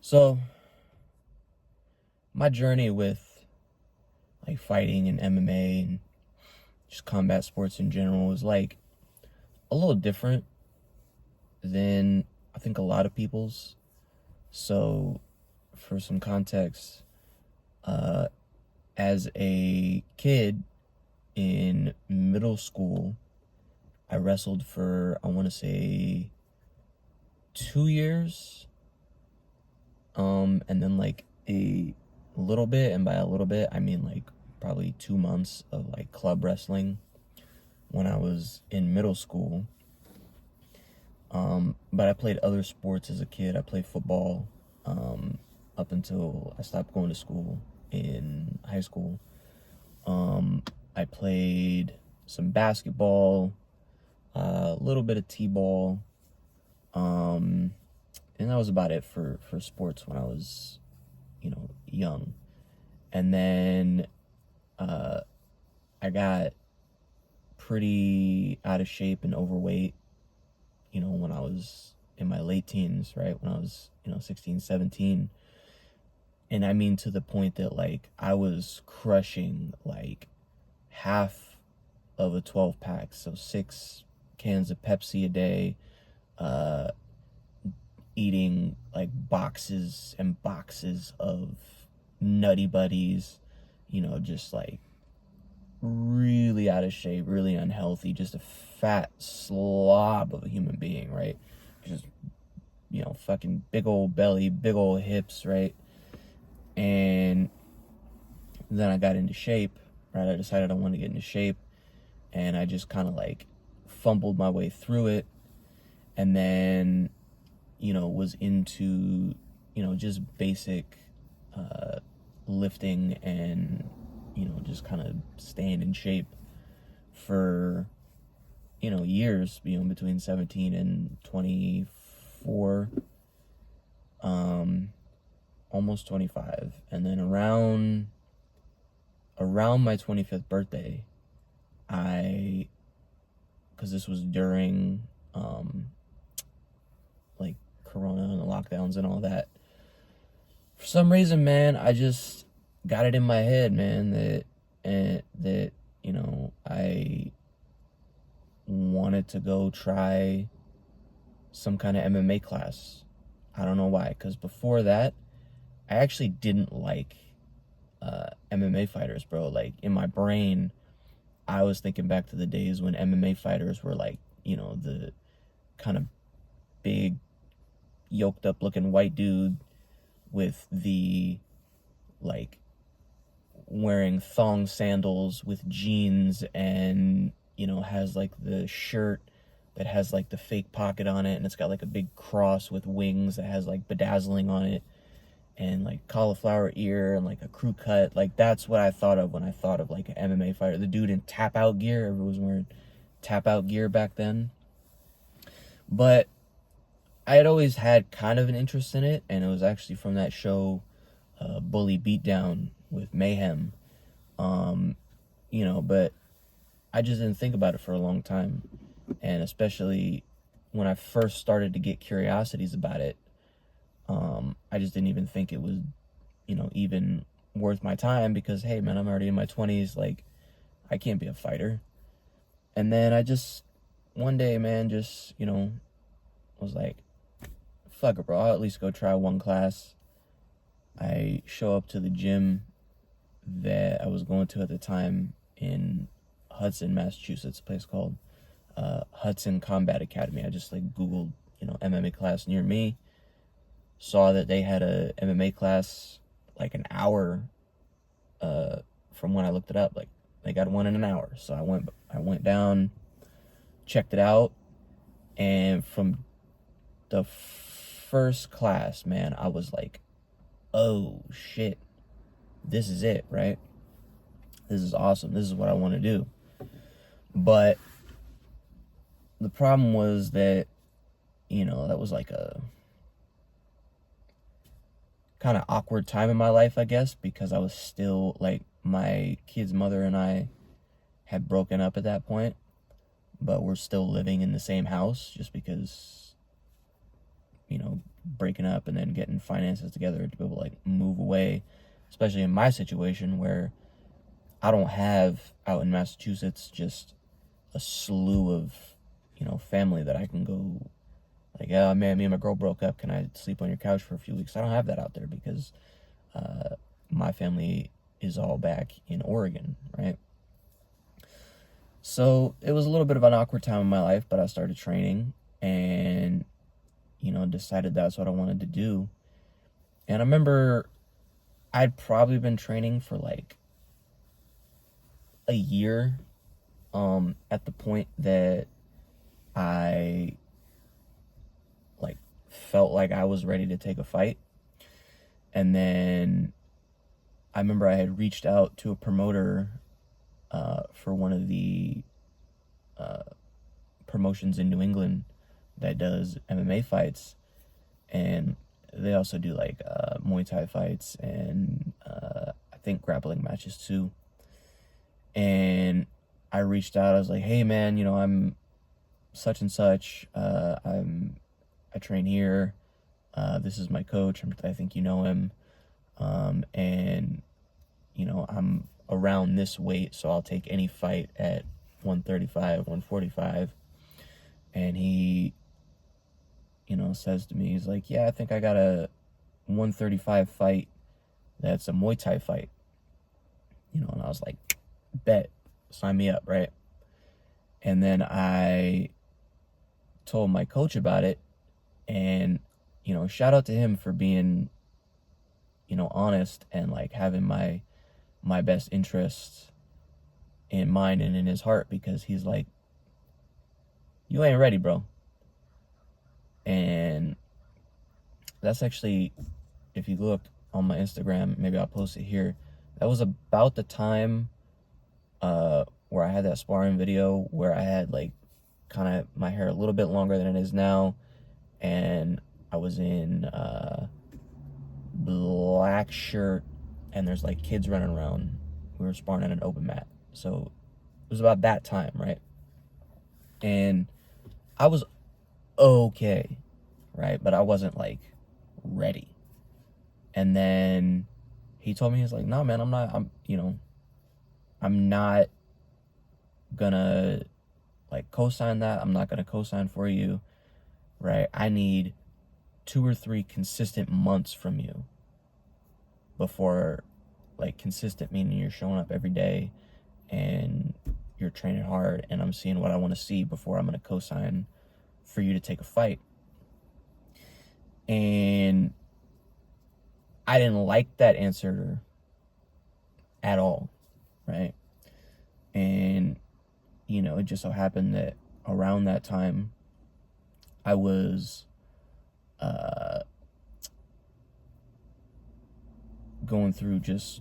So, my journey with like fighting and MMA and just combat sports in general is like a little different than I think a lot of people's. So, for some context, uh, as a kid in middle school, I wrestled for, I want to say, 2 years. And then like a little bit, and by a little bit, I mean like probably 2 months of like club wrestling when I was in middle school. But I played other sports as a kid. I played football up until I stopped going to school in high school. I played some basketball, a little bit of t-ball, and that was about it for sports when I was, young. And then I got pretty out of shape and overweight, when I was in my late teens, right? When I was, 16, 17. And I mean, to the point that like I was crushing like half of a 12 pack. So 6 cans of Pepsi a day, uh, eating like boxes and boxes of Nutty Buddies, just like really out of shape, really unhealthy, just a fat slob of a human being, right? Just, fucking big old belly, big old hips, right? And then I got into shape, right? I decided I wanted to get into shape, and I just kind of like fumbled my way through it, and then, was into, just basic lifting and, just kind of staying in shape for, years, between 17 and 24, almost 25. And then around my 25th birthday, because this was during, like Corona and the lockdowns and all that, for some reason, man, I just got it in my head, man, that I wanted to go try some kind of MMA class. I don't know why, because before that, I actually didn't like MMA fighters, bro. Like, in my brain, I was thinking back to the days when MMA fighters were like, the kind of big, yoked up looking white dude with the like wearing thong sandals with jeans, and has like the shirt that has like the fake pocket on it, and it's got like a big cross with wings that has like bedazzling on it, and like cauliflower ear and like a crew cut. Like, that's what I thought of when I thought of like an MMA fighter. The dude in tap out gear. Everyone was wearing tap out gear back then. But I had always had kind of an interest in it, and it was actually from that show, Bully Beatdown with Mayhem. But I just didn't think about it for a long time. And especially when I first started to get curiosities about it, I just didn't even think it was, even worth my time, because, hey, man, I'm already in my 20s. Like, I can't be a fighter. And then I just, one day, man, just, was like, fuck it, bro. I'll at least go try one class. I show up to the gym that I was going to at the time in Hudson, Massachusetts, a place called Hudson Combat Academy. I just like Googled, MMA class near me, saw that they had a MMA class like an hour from when I looked it up. Like, they got one in an hour. So I went down, checked it out, and from the first class, man, I was like, oh shit, this is it, right? This is awesome. This is what I want to do. But the problem was that, that was like a kind of awkward time in my life, I guess, because I was still like, my kid's mother and I had broken up at that point, but we're still living in the same house just because, breaking up and then getting finances together to be able to like move away, especially in my situation where I don't have out in Massachusetts just a slew of, you know, family that I can go like, oh man, me and my girl broke up, can I sleep on your couch for a few weeks? I don't have that out there because my family is all back in Oregon, right? So it was a little bit of an awkward time in my life, but I started training and, you know, decided that's what I wanted to do. And I remember I'd probably been training for like a year at the point that I like felt like I was ready to take a fight. And then I remember I had reached out to a promoter for one of the promotions in New England that does MMA fights, and they also do like Muay Thai fights and I think grappling matches too. And I reached out. I was like, "Hey, man, you know, I'm such and such. I train here. This is my coach. I think you know him. And you know, I'm around this weight, so I'll take any fight at 135, 145." And he, you know, says to me, he's like, "Yeah, I think I got a 135 fight that's a Muay Thai fight." You know, and I was like, "Bet, sign me up," right? And then I told my coach about it, and, you know, shout out to him for being, you know, honest and like having my best interests in mind and in his heart, because he's like, "You ain't ready, bro." And that's actually, if you look on my Instagram, maybe I'll post it here, that was about the time where I had that sparring video where I had like kind of my hair a little bit longer than it is now, and I was in black shirt, and there's like kids running around. We were sparring on an open mat. So it was about that time, right? And I was okay, right? But I wasn't like ready. And then he told me, he's like, "No, man, I'm not gonna like co-sign that. I'm not gonna co-sign for you, right? I need 2 or 3 consistent months from you before, like, consistent meaning you're showing up every day and you're training hard, and I'm seeing what I want to see before I'm going to co-sign for you to take a fight." And I didn't like that answer at all, right? And, you know, it just so happened that around that time, I was going through just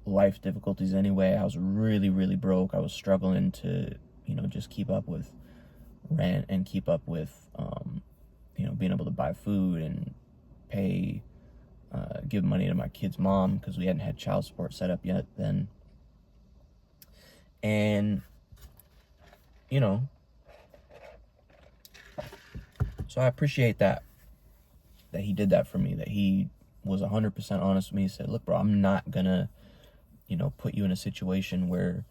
life difficulties anyway. I was really, really broke. I was struggling to, you know, just keep up with rent and keep up with, you know, being able to buy food and pay, give money to my kid's mom, because we hadn't had child support set up yet then. And, you know, so I appreciate that he did that for me, that he was 100% honest with me. He said, "Look, bro, I'm not gonna, you know, put you in a situation where,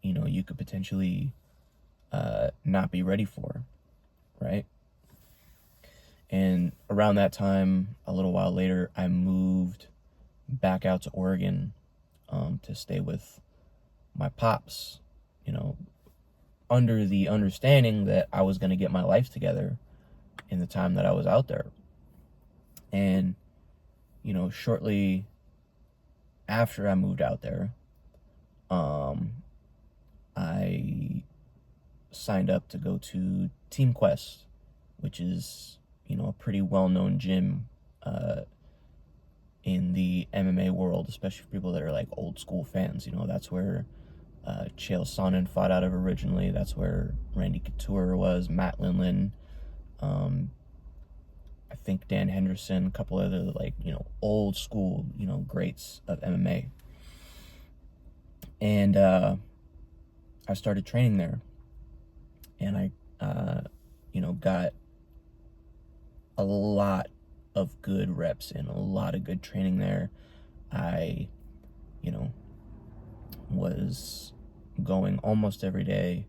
you know, you could potentially not be ready for," right? And around that time, a little while later, I moved back out to Oregon to stay with my pops, you know, under the understanding that I was going to get my life together in the time that I was out there. And, you know, shortly after I moved out there, I signed up to go to Team Quest, which is, you know, a pretty well-known gym in the MMA world, especially for people that are like old school fans. You know, that's where Chael Sonnen fought out of originally. That's where Randy Couture was, Matt Lindland, I think Dan Henderson, a couple other, like, you know, old school, you know, greats of MMA. And I started training there, and I, you know, got a lot of good reps and a lot of good training there. I, you know, was going almost every day.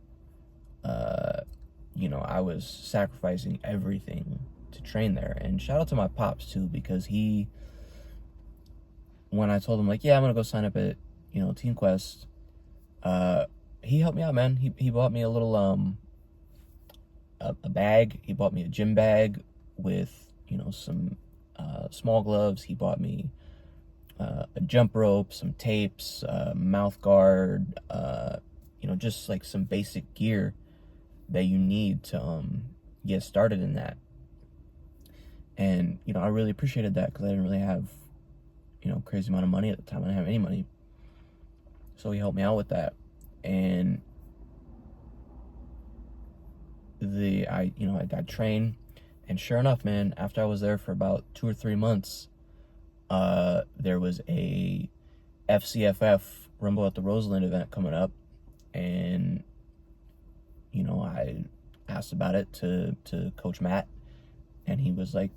You know, I was sacrificing everything to train there. And shout out to my pops too, because when I told him like, yeah, I'm gonna go sign up at, you know, Team Quest, he helped me out, man. He bought me a little a bag. He bought me a gym bag with, you know, some small gloves. He bought me a jump rope, some tapes, mouth guard, you know, just like some basic gear that you need to get started in that. And, you know, I really appreciated that because I didn't really have, you know, crazy amount of money at the time. I didn't have any money. So he helped me out with that. And I trained, and sure enough, man, after I was there for about 2 or 3 months, there was a FCFF Rumble at the Roseland event coming up, and you know, I asked about it to Coach Matt, and he was like,